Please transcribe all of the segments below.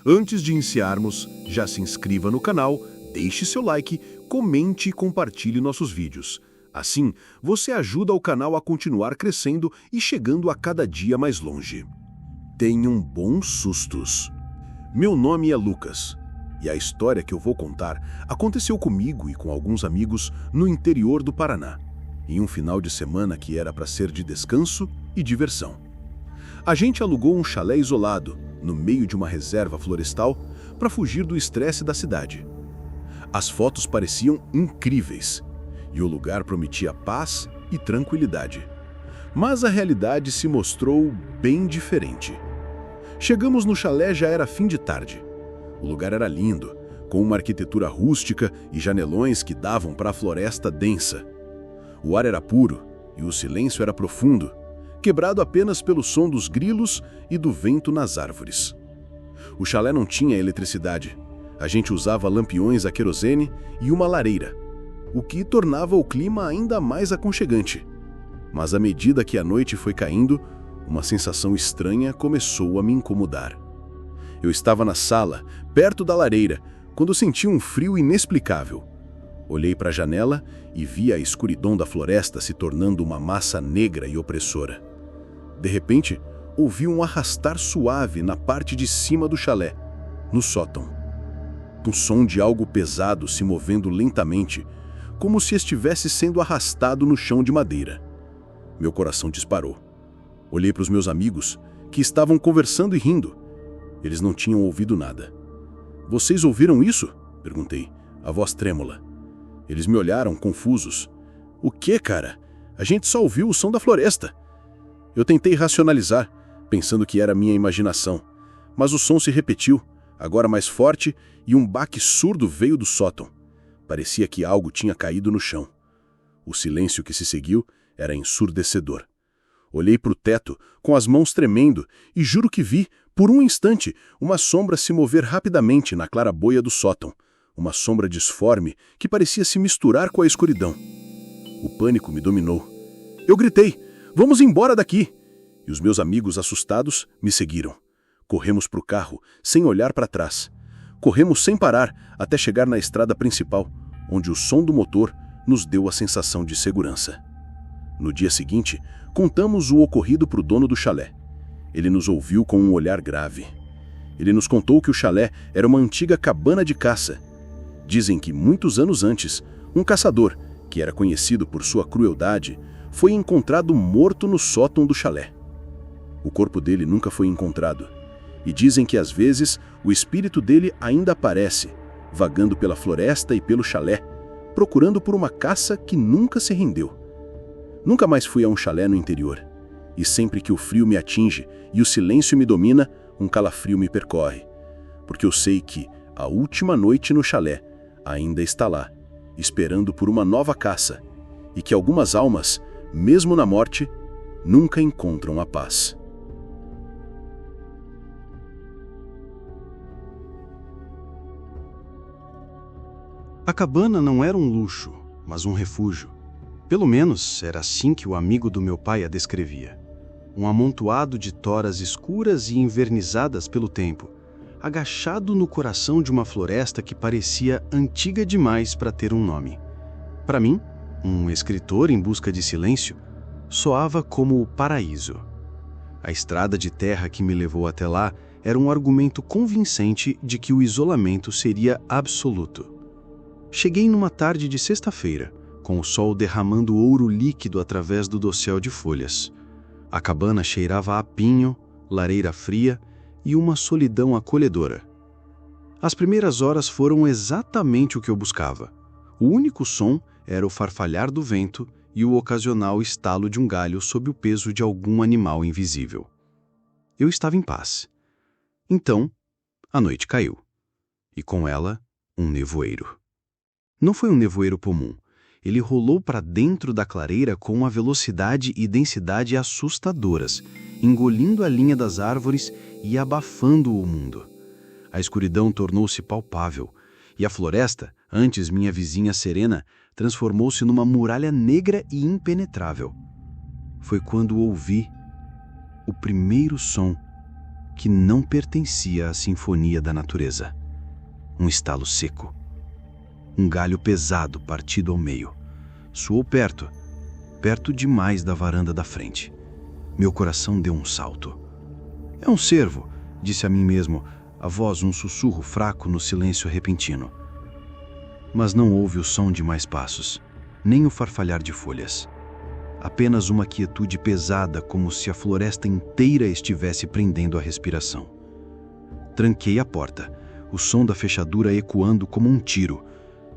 Antes de iniciarmos, já se inscreva no canal, deixe seu like, comente e compartilhe nossos vídeos. Assim, você ajuda o canal a continuar crescendo e chegando a cada dia mais longe. Tenham bons sustos. Meu nome é Lucas, e a história que eu vou contar aconteceu comigo e com alguns amigos no interior do Paraná, em um final de semana que era para ser de descanso e diversão. A gente alugou um chalé isolado, no meio de uma reserva florestal, para fugir do estresse da cidade. As fotos pareciam incríveis, e o lugar prometia paz e tranquilidade. Mas a realidade se mostrou bem diferente. Chegamos no chalé, já era fim de tarde. O lugar era lindo, com uma arquitetura rústica e janelões que davam para a floresta densa. O ar era puro e o silêncio era profundo, quebrado apenas pelo som dos grilos e do vento nas árvores. O chalé não tinha eletricidade. A gente usava lampiões a querosene e uma lareira, o que tornava o clima ainda mais aconchegante. Mas à medida que a noite foi caindo, uma sensação estranha começou a me incomodar. Eu estava na sala, perto da lareira, quando senti um frio inexplicável. Olhei para a janela e vi a escuridão da floresta se tornando uma massa negra e opressora. De repente, ouvi um arrastar suave na parte de cima do chalé, no sótão. Um som de algo pesado se movendo lentamente, como se estivesse sendo arrastado no chão de madeira. Meu coração disparou. Olhei para os meus amigos, que estavam conversando e rindo. Eles não tinham ouvido nada. "Vocês ouviram isso?" perguntei, a voz trêmula. Eles me olharam, confusos. "O quê, cara? A gente só ouviu o som da floresta." Eu tentei racionalizar, pensando que era minha imaginação, mas o som se repetiu, agora mais forte, e um baque surdo veio do sótão. Parecia que algo tinha caído no chão. O silêncio que se seguiu era ensurdecedor. Olhei para o teto, com as mãos tremendo, e juro que vi, por um instante, uma sombra se mover rapidamente na claraboia do sótão. Uma sombra disforme que parecia se misturar com a escuridão. O pânico me dominou. Eu gritei: "Vamos embora daqui!" E os meus amigos, assustados, me seguiram. Corremos para o carro, sem olhar para trás. Corremos sem parar, até chegar na estrada principal, onde o som do motor nos deu a sensação de segurança. No dia seguinte, contamos o ocorrido para o dono do chalé. Ele nos ouviu com um olhar grave. Ele nos contou que o chalé era uma antiga cabana de caça. Dizem que muitos anos antes, um caçador, que era conhecido por sua crueldade, foi encontrado morto no sótão do chalé. O corpo dele nunca foi encontrado, e dizem que às vezes o espírito dele ainda aparece, vagando pela floresta e pelo chalé, procurando por uma caça que nunca se rendeu. Nunca mais fui a um chalé no interior, e sempre que o frio me atinge e o silêncio me domina, um calafrio me percorre, porque eu sei que a última noite no chalé ainda está lá, esperando por uma nova caça, e que algumas almas, mesmo na morte, nunca encontram a paz. A cabana não era um luxo, mas um refúgio. Pelo menos era assim que o amigo do meu pai a descrevia. Um amontoado de toras escuras e envernizadas pelo tempo, agachado no coração de uma floresta que parecia antiga demais para ter um nome. Para mim, um escritor em busca de silêncio, soava como o paraíso. A estrada de terra que me levou até lá era um argumento convincente de que o isolamento seria absoluto. Cheguei numa tarde de sexta-feira, com o sol derramando ouro líquido através do dossel de folhas. A cabana cheirava a pinho, lareira fria e uma solidão acolhedora. As primeiras horas foram exatamente o que eu buscava. O único som era o farfalhar do vento e o ocasional estalo de um galho sob o peso de algum animal invisível. Eu estava em paz. Então, a noite caiu. E com ela, um nevoeiro. Não foi um nevoeiro comum. Ele rolou para dentro da clareira com uma velocidade e densidade assustadoras, engolindo a linha das árvores e abafando o mundo. A escuridão tornou-se palpável, e a floresta, antes minha vizinha serena, transformou-se numa muralha negra e impenetrável. Foi quando ouvi o primeiro som que não pertencia à sinfonia da natureza. Um estalo seco. Um galho pesado partido ao meio. Soou perto demais da varanda da frente. Meu coração deu um salto. É um cervo, disse a mim mesmo, a voz um sussurro fraco no silêncio repentino. Mas não houve o som de mais passos, nem o farfalhar de folhas. Apenas uma quietude pesada, como se a floresta inteira estivesse prendendo a respiração. Tranquei a porta, o som da fechadura ecoando como um tiro.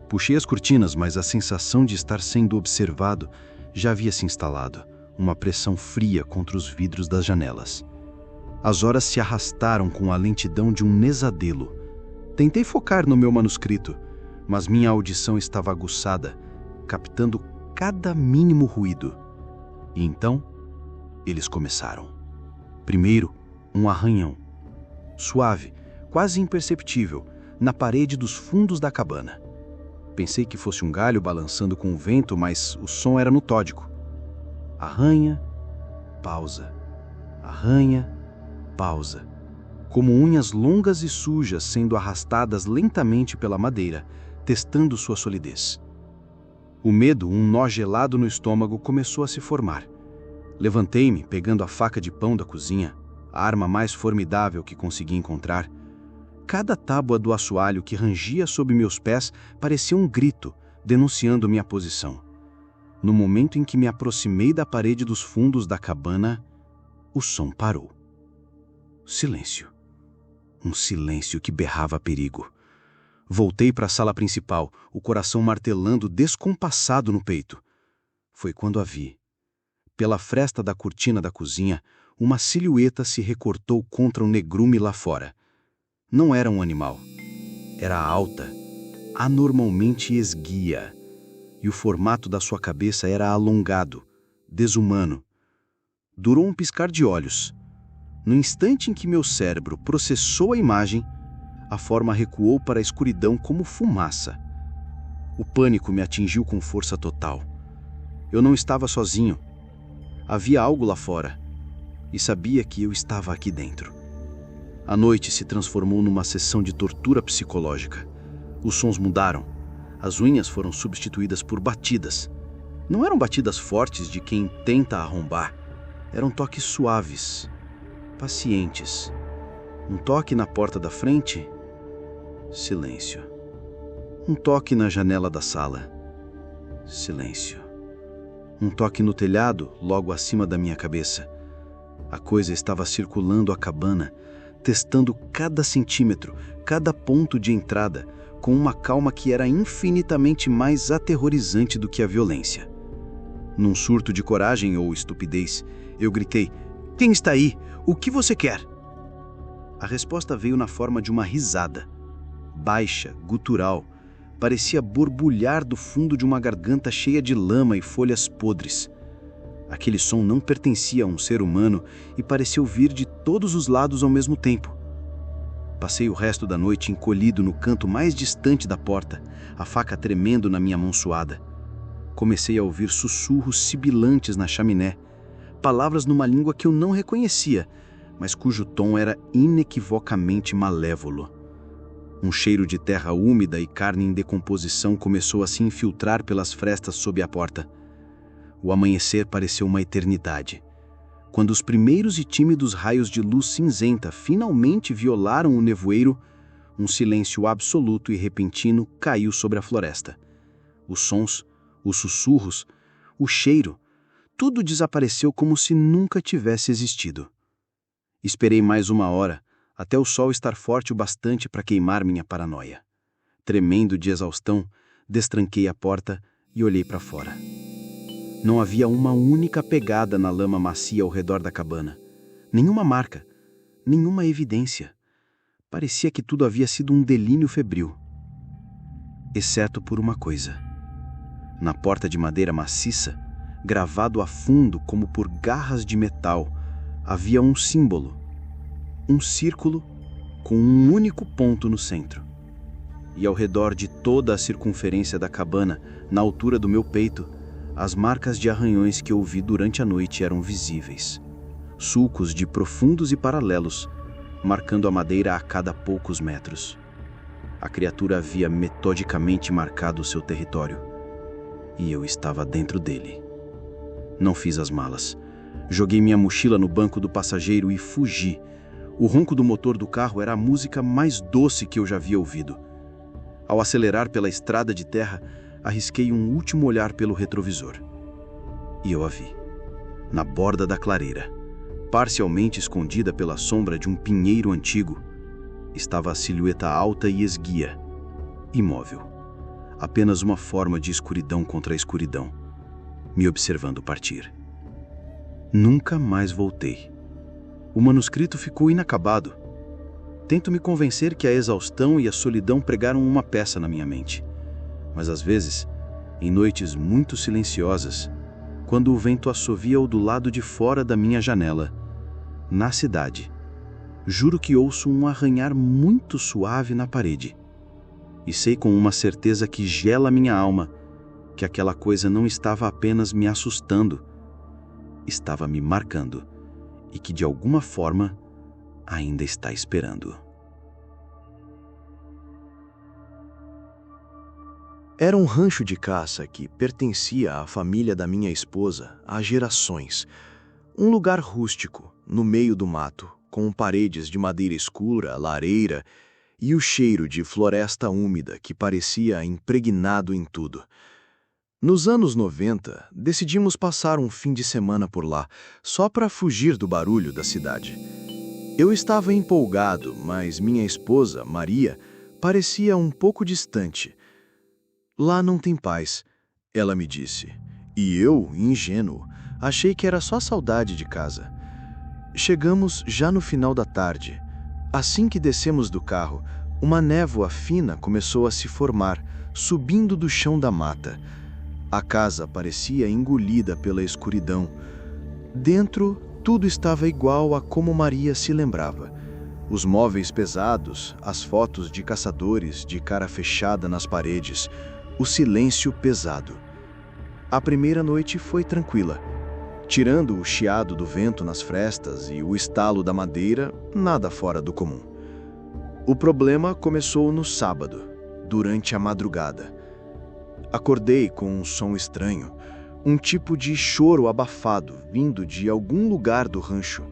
Puxei as cortinas, mas a sensação de estar sendo observado já havia se instalado, uma pressão fria contra os vidros das janelas. As horas se arrastaram com a lentidão de um nesadelo. Tentei focar no meu manuscrito, mas minha audição estava aguçada, captando cada mínimo ruído. E então, eles começaram. Primeiro, um arranhão. Suave, quase imperceptível, na parede dos fundos da cabana. Pensei que fosse um galho balançando com o vento, mas o som era metódico. Arranha, pausa. Arranha, pausa. Como unhas longas e sujas sendo arrastadas lentamente pela madeira, testando sua solidez. O medo, um nó gelado no estômago, começou a se formar. Levantei-me, pegando a faca de pão da cozinha, a arma mais formidável que consegui encontrar. Cada tábua do assoalho que rangia sob meus pés parecia um grito, denunciando minha posição. No momento em que me aproximei da parede dos fundos da cabana, o som parou. Silêncio. Um silêncio que berrava perigo. Voltei para a sala principal, o coração martelando descompassado no peito. Foi quando a vi. Pela fresta da cortina da cozinha, uma silhueta se recortou contra o negrume lá fora. Não era um animal. Era alta, anormalmente esguia, e o formato da sua cabeça era alongado, desumano. Durou um piscar de olhos. No instante em que meu cérebro processou a imagem, a forma recuou para a escuridão como fumaça. O pânico me atingiu com força total. Eu não estava sozinho. Havia algo lá fora, e sabia que eu estava aqui dentro. A noite se transformou numa sessão de tortura psicológica. Os sons mudaram. As unhas foram substituídas por batidas. Não eram batidas fortes de quem tenta arrombar. Eram toques suaves, pacientes. Um toque na porta da frente. Silêncio. Um toque na janela da sala. Silêncio. Um toque no telhado, logo acima da minha cabeça. A coisa estava circulando a cabana, testando cada centímetro, cada ponto de entrada, com uma calma que era infinitamente mais aterrorizante do que a violência. Num surto de coragem ou estupidez, eu gritei: "Quem está aí? O que você quer?" A resposta veio na forma de uma risada. Baixa, gutural, parecia borbulhar do fundo de uma garganta cheia de lama e folhas podres. Aquele som não pertencia a um ser humano e pareceu vir de todos os lados ao mesmo tempo. Passei o resto da noite encolhido no canto mais distante da porta, a faca tremendo na minha mão suada. Comecei a ouvir sussurros sibilantes na chaminé, palavras numa língua que eu não reconhecia, mas cujo tom era inequivocamente malévolo. Um cheiro de terra úmida e carne em decomposição começou a se infiltrar pelas frestas sob a porta. O amanhecer pareceu uma eternidade. Quando os primeiros e tímidos raios de luz cinzenta finalmente violaram o nevoeiro, um silêncio absoluto e repentino caiu sobre a floresta. Os sons, os sussurros, o cheiro, tudo desapareceu como se nunca tivesse existido. Esperei mais uma hora, até o sol estar forte o bastante para queimar minha paranoia. Tremendo de exaustão, destranquei a porta e olhei para fora. Não havia uma única pegada na lama macia ao redor da cabana. Nenhuma marca, nenhuma evidência. Parecia que tudo havia sido um delírio febril. Exceto por uma coisa. Na porta de madeira maciça, gravado a fundo como por garras de metal, havia um símbolo. Um círculo com um único ponto no centro. E ao redor de toda a circunferência da cabana, na altura do meu peito, as marcas de arranhões que eu vi durante a noite eram visíveis. Sulcos de profundos e paralelos, marcando a madeira a cada poucos metros. A criatura havia metodicamente marcado o seu território, e eu estava dentro dele. Não fiz as malas. Joguei minha mochila no banco do passageiro e fugi. O ronco do motor do carro era a música mais doce que eu já havia ouvido. Ao acelerar pela estrada de terra, arrisquei um último olhar pelo retrovisor. E eu a vi. Na borda da clareira, parcialmente escondida pela sombra de um pinheiro antigo, estava a silhueta alta e esguia, imóvel. Apenas uma forma de escuridão contra a escuridão, me observando partir. Nunca mais voltei. O manuscrito ficou inacabado. Tento me convencer que a exaustão e a solidão pregaram uma peça na minha mente. Mas às vezes, em noites muito silenciosas, quando o vento assovia do lado de fora da minha janela, na cidade, juro que ouço um arranhar muito suave na parede. E sei com uma certeza que gela minha alma que aquela coisa não estava apenas me assustando, estava me marcando e que de alguma forma ainda está esperando. Era um rancho de caça que pertencia à família da minha esposa há gerações. Um lugar rústico, no meio do mato, com paredes de madeira escura, lareira e o cheiro de floresta úmida que parecia impregnado em tudo. Nos anos 90, decidimos passar um fim de semana por lá, só para fugir do barulho da cidade. Eu estava empolgado, mas minha esposa, Maria, parecia um pouco distante. Lá não tem paz, ela me disse. E eu, ingênuo, achei que era só saudade de casa. Chegamos já no final da tarde. Assim que descemos do carro, uma névoa fina começou a se formar, subindo do chão da mata. A casa parecia engolida pela escuridão. Dentro, tudo estava igual a como Maria se lembrava. Os móveis pesados, as fotos de caçadores de cara fechada nas paredes, o silêncio pesado. A primeira noite foi tranquila. Tirando o chiado do vento nas frestas e o estalo da madeira, nada fora do comum. O problema começou no sábado, durante a madrugada. Acordei com um som estranho, um tipo de choro abafado vindo de algum lugar do rancho.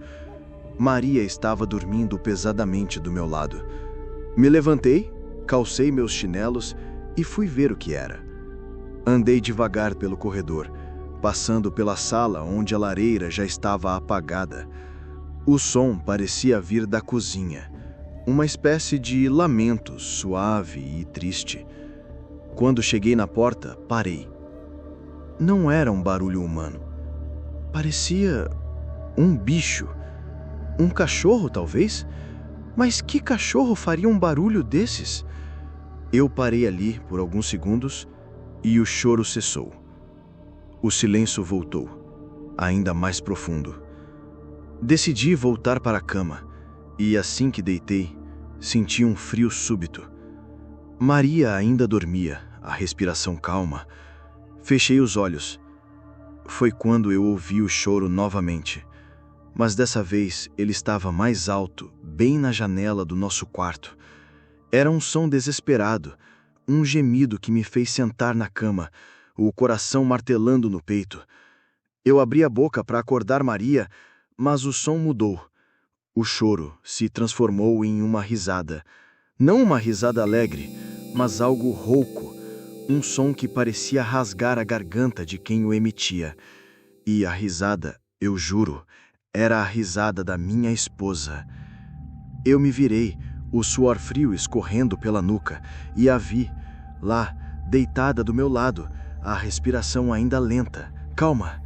Maria estava dormindo pesadamente do meu lado. Me levantei, calcei meus chinelos e fui ver o que era. Andei devagar pelo corredor, passando pela sala onde a lareira já estava apagada. O som parecia vir da cozinha, uma espécie de lamento suave e triste. Quando cheguei na porta, parei. Não era um barulho humano. Parecia um bicho. Um cachorro, talvez? Mas que cachorro faria um barulho desses? Eu parei ali por alguns segundos e o choro cessou. O silêncio voltou, ainda mais profundo. Decidi voltar para a cama e, assim que deitei, senti um frio súbito. Maria ainda dormia, a respiração calma. Fechei os olhos. Foi quando eu ouvi o choro novamente, mas dessa vez ele estava mais alto, bem na janela do nosso quarto. Era um som desesperado, um gemido que me fez sentar na cama, o coração martelando no peito. Eu abri a boca para acordar Maria, mas o som mudou. O choro se transformou em uma risada. Não uma risada alegre, mas algo rouco, um som que parecia rasgar a garganta de quem o emitia. E a risada, eu juro, era a risada da minha esposa. Eu me virei, o suor frio escorrendo pela nuca, e a vi, lá, deitada do meu lado, a respiração ainda lenta, calma.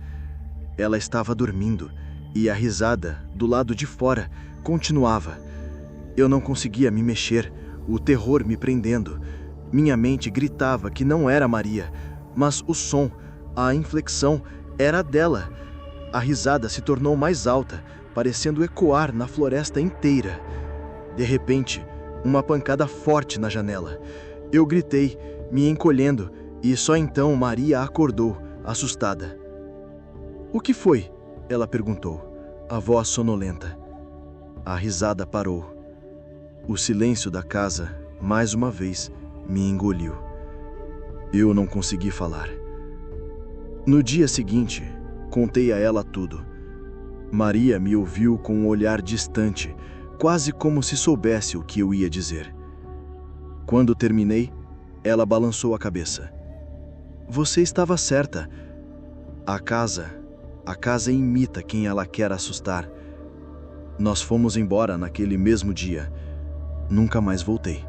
Ela estava dormindo, e a risada, do lado de fora, continuava. Eu não conseguia me mexer, o terror me prendendo. Minha mente gritava que não era Maria, mas o som, a inflexão, era dela. A risada se tornou mais alta, parecendo ecoar na floresta inteira. De repente, uma pancada forte na janela. Eu gritei, me encolhendo, e só então Maria acordou, assustada. "O que foi?" ela perguntou, a voz sonolenta. A risada parou. O silêncio da casa, mais uma vez, me engoliu. Eu não consegui falar. No dia seguinte, contei a ela tudo. Maria me ouviu com um olhar distante, quase como se soubesse o que eu ia dizer. Quando terminei, ela balançou a cabeça. Você estava certa. A casa imita quem ela quer assustar. Nós fomos embora naquele mesmo dia. Nunca mais voltei.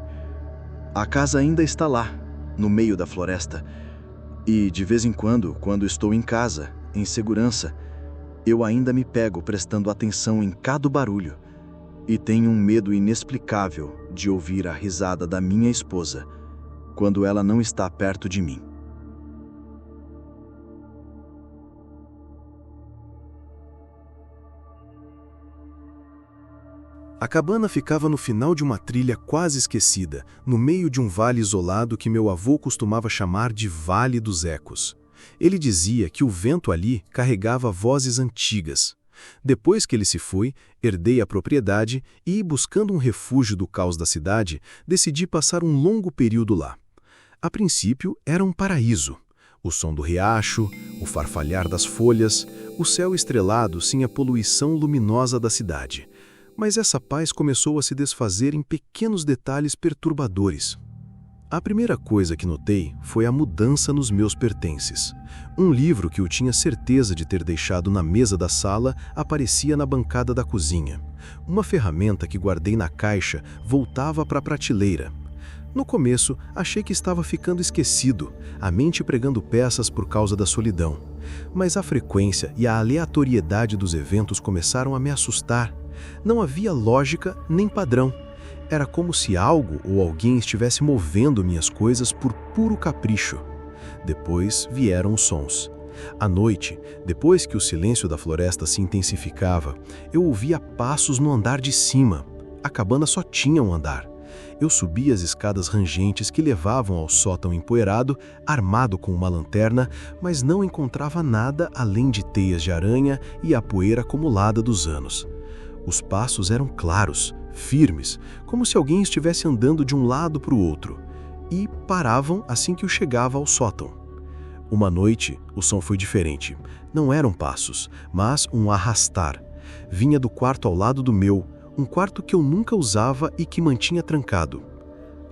A casa ainda está lá, no meio da floresta. E, de vez em quando estou em casa, em segurança, eu ainda me pego prestando atenção em cada barulho. E tenho um medo inexplicável de ouvir a risada da minha esposa quando ela não está perto de mim. A cabana ficava no final de uma trilha quase esquecida, no meio de um vale isolado que meu avô costumava chamar de Vale dos Ecos. Ele dizia que o vento ali carregava vozes antigas. Depois que ele se foi, herdei a propriedade e, buscando um refúgio do caos da cidade, decidi passar um longo período lá. A princípio, era um paraíso. O som do riacho, o farfalhar das folhas, o céu estrelado sem a poluição luminosa da cidade. Mas essa paz começou a se desfazer em pequenos detalhes perturbadores. A primeira coisa que notei foi a mudança nos meus pertences. Um livro que eu tinha certeza de ter deixado na mesa da sala aparecia na bancada da cozinha. Uma ferramenta que guardei na caixa voltava para a prateleira. No começo, achei que estava ficando esquecido, a mente pregando peças por causa da solidão. Mas a frequência e a aleatoriedade dos eventos começaram a me assustar. Não havia lógica nem padrão. Era como se algo ou alguém estivesse movendo minhas coisas por puro capricho. Depois vieram os sons. À noite, depois que o silêncio da floresta se intensificava, eu ouvia passos no andar de cima. A cabana só tinha um andar. Eu subia as escadas rangentes que levavam ao sótão empoeirado, armado com uma lanterna, mas não encontrava nada além de teias de aranha e a poeira acumulada dos anos. Os passos eram claros, firmes, como se alguém estivesse andando de um lado para o outro, e paravam assim que eu chegava ao sótão. Uma noite, o som foi diferente. Não eram passos, mas um arrastar. Vinha do quarto ao lado do meu, um quarto que eu nunca usava e que mantinha trancado.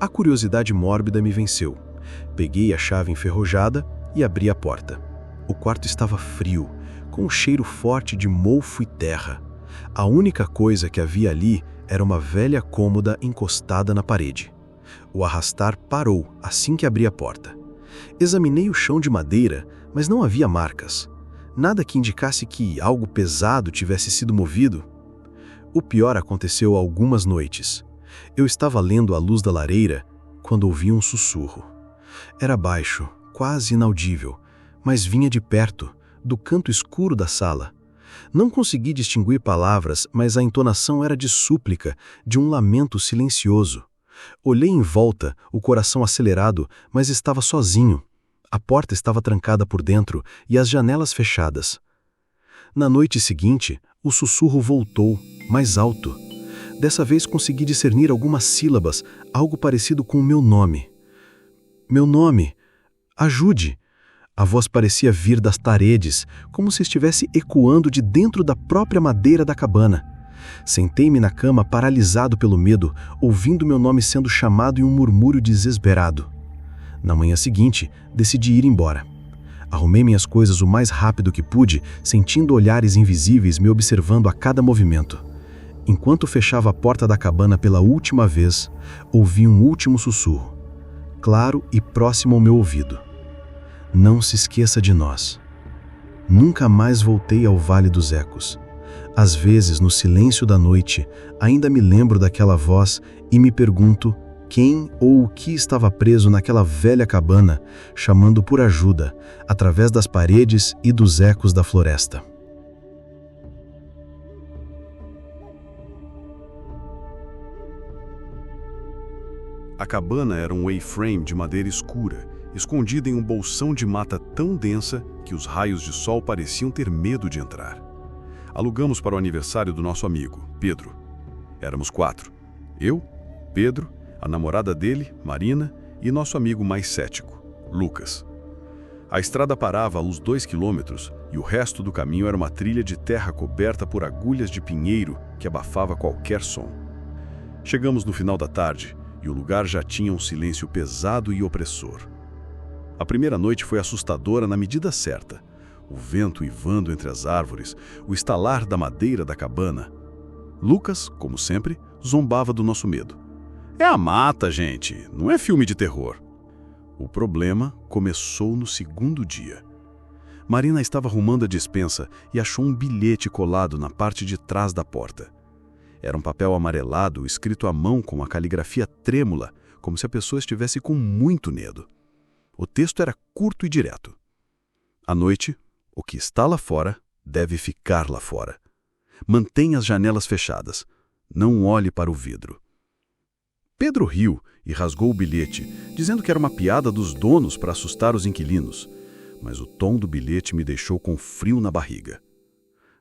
A curiosidade mórbida me venceu. Peguei a chave enferrujada e abri a porta. O quarto estava frio, com um cheiro forte de mofo e terra. A única coisa que havia ali era uma velha cômoda encostada na parede. O arrastar parou assim que abri a porta. Examinei o chão de madeira, mas não havia marcas. Nada que indicasse que algo pesado tivesse sido movido. O pior aconteceu algumas noites. Eu estava lendo à luz da lareira quando ouvi um sussurro. Era baixo, quase inaudível, mas vinha de perto, do canto escuro da sala. Não consegui distinguir palavras, mas a entonação era de súplica, de um lamento silencioso. Olhei em volta, o coração acelerado, mas estava sozinho. A porta estava trancada por dentro e as janelas fechadas. Na noite seguinte, o sussurro voltou, mais alto. Dessa vez consegui discernir algumas sílabas, algo parecido com o meu nome. Meu nome! Ajude! A voz parecia vir das paredes, como se estivesse ecoando de dentro da própria madeira da cabana. Sentei-me na cama paralisado pelo medo, ouvindo meu nome sendo chamado em um murmúrio desesperado. Na manhã seguinte, decidi ir embora. Arrumei minhas coisas o mais rápido que pude, sentindo olhares invisíveis me observando a cada movimento. Enquanto fechava a porta da cabana pela última vez, ouvi um último sussurro, claro e próximo ao meu ouvido. Não se esqueça de nós. Nunca mais voltei ao Vale dos Ecos. Às vezes, no silêncio da noite, ainda me lembro daquela voz e me pergunto quem ou o que estava preso naquela velha cabana, chamando por ajuda, através das paredes e dos ecos da floresta. A cabana era um A-frame de madeira escura, escondida em um bolsão de mata tão densa que os raios de sol pareciam ter medo de entrar. Alugamos para o aniversário do nosso amigo, Pedro. Éramos 4. Eu, Pedro, a namorada dele, Marina, e nosso amigo mais cético, Lucas. A estrada parava a uns 2 quilômetros e o resto do caminho era uma trilha de terra coberta por agulhas de pinheiro que abafava qualquer som. Chegamos no final da tarde e o lugar já tinha um silêncio pesado e opressor. A primeira noite foi assustadora na medida certa. O vento uivando entre as árvores, o estalar da madeira da cabana. Lucas, como sempre, zombava do nosso medo. É a mata, gente, não é filme de terror. O problema começou no segundo dia. Marina estava arrumando a despensa e achou um bilhete colado na parte de trás da porta. Era um papel amarelado escrito à mão com a caligrafia trêmula, como se a pessoa estivesse com muito medo. O texto era curto e direto. À noite, o que está lá fora deve ficar lá fora. Mantenha as janelas fechadas. Não olhe para o vidro. Pedro riu e rasgou o bilhete, dizendo que era uma piada dos donos para assustar os inquilinos. Mas o tom do bilhete me deixou com frio na barriga.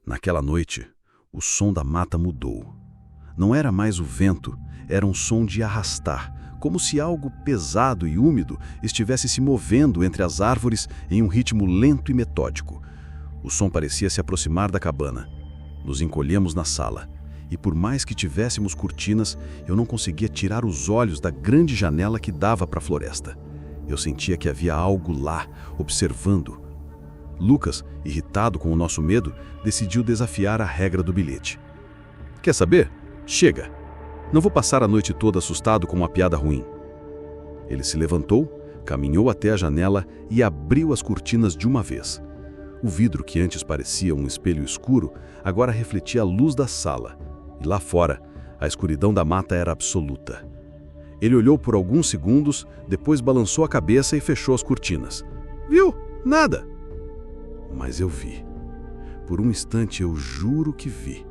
Naquela noite, o som da mata mudou. Não era mais o vento, era um som de arrastar, como se algo pesado e úmido estivesse se movendo entre as árvores em um ritmo lento e metódico. O som parecia se aproximar da cabana. Nos encolhemos na sala. E por mais que tivéssemos cortinas, eu não conseguia tirar os olhos da grande janela que dava para a floresta. Eu sentia que havia algo lá, observando. Lucas, irritado com o nosso medo, decidiu desafiar a regra do bilhete. Quer saber? Chega! Não vou passar a noite toda assustado com uma piada ruim. Ele se levantou, caminhou até a janela e abriu as cortinas de uma vez. O vidro, que antes parecia um espelho escuro, agora refletia a luz da sala. E lá fora, a escuridão da mata era absoluta. Ele olhou por alguns segundos, depois balançou a cabeça e fechou as cortinas. Viu? Nada. Mas eu vi. Por um instante eu juro que vi.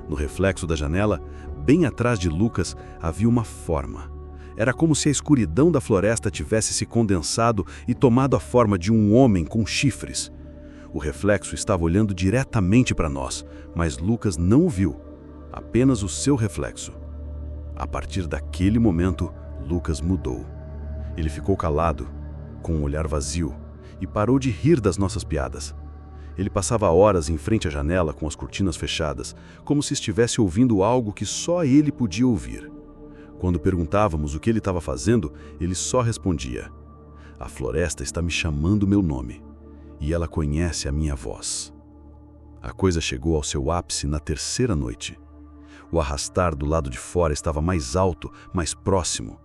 No reflexo da janela, bem atrás de Lucas, havia uma forma. Era como se a escuridão da floresta tivesse se condensado e tomado a forma de um homem com chifres. O reflexo estava olhando diretamente para nós, mas Lucas não o viu. Apenas o seu reflexo. A partir daquele momento, Lucas mudou. Ele ficou calado, com um olhar vazio, e parou de rir das nossas piadas. Ele passava horas em frente à janela com as cortinas fechadas, como se estivesse ouvindo algo que só ele podia ouvir. Quando perguntávamos o que ele estava fazendo, ele só respondia: "A floresta está me chamando meu nome, e ela conhece a minha voz." A coisa chegou ao seu ápice na terceira noite. O arrastar do lado de fora estava mais alto, mais próximo.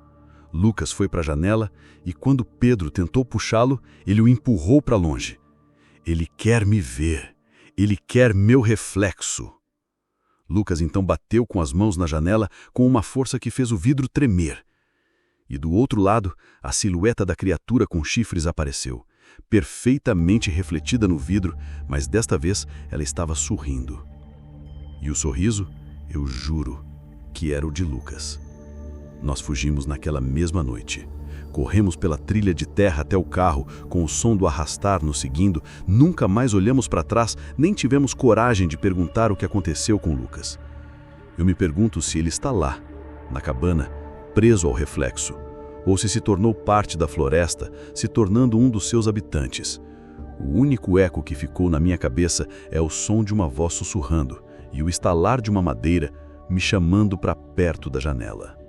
Lucas foi para a janela e, quando Pedro tentou puxá-lo, ele o empurrou para longe. Ele quer me ver. Ele quer meu reflexo. Lucas então bateu com as mãos na janela com uma força que fez o vidro tremer. E do outro lado, a silhueta da criatura com chifres apareceu, perfeitamente refletida no vidro, mas desta vez ela estava sorrindo. E o sorriso, eu juro, que era o de Lucas. Nós fugimos naquela mesma noite. Corremos pela trilha de terra até o carro, com o som do arrastar nos seguindo. Nunca mais olhamos para trás, nem tivemos coragem de perguntar o que aconteceu com Lucas. Eu me pergunto se ele está lá, na cabana, preso ao reflexo, ou se tornou parte da floresta, se tornando um dos seus habitantes. O único eco que ficou na minha cabeça é o som de uma voz sussurrando e o estalar de uma madeira me chamando para perto da janela.